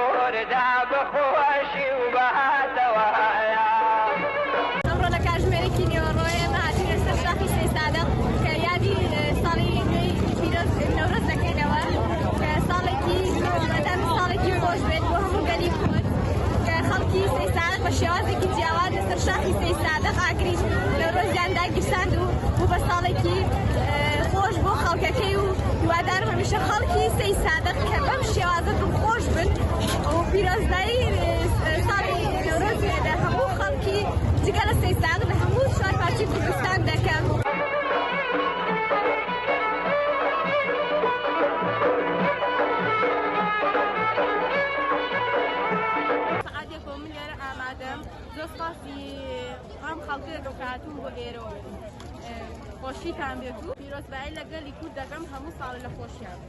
خۆردا بەخۆشی و بەهاتەوە ئەمڕۆ لە کاتژمێرێکی نێوەڕۆیە هاتوونە سەر شاخی سەیدسادق کە یادی ساڵی نوێی پیرۆز نەورۆز دەکەینەوە کە ساڵێکی بەدەم ساڵێکی خۆش بێت بۆ هەموو گەلی کورد کە خەڵکی سەیدسادق بە شێوازێکی جیاواز لەسەر شاخی سەیدسادق ئاگری نەورۆزیان داگیرساند و بوو بە ساڵێکی خۆش بۆ خەڵکەکەی و هیوادارم هەمیشە خەڵکی سەیدسادق کە بەم شێوازە دڵخۆش بن و پیرۆزبایی ساڵی نەورۆز لە هەموو خەڵکی جگە لە سەیدسادق لە هەموو شارپارچی کوردستان دەکەم. سەعاتێک بۆ من لێرە ئامادەم زۆر سپاسی ئەم خەڵکێکەوە کە هاتوون بۆ ئێرەوە خۆشیتان بێت و پیرۆزبایی لەگەلی کورد دەکەم هەموو ساڵ لە خۆشیان.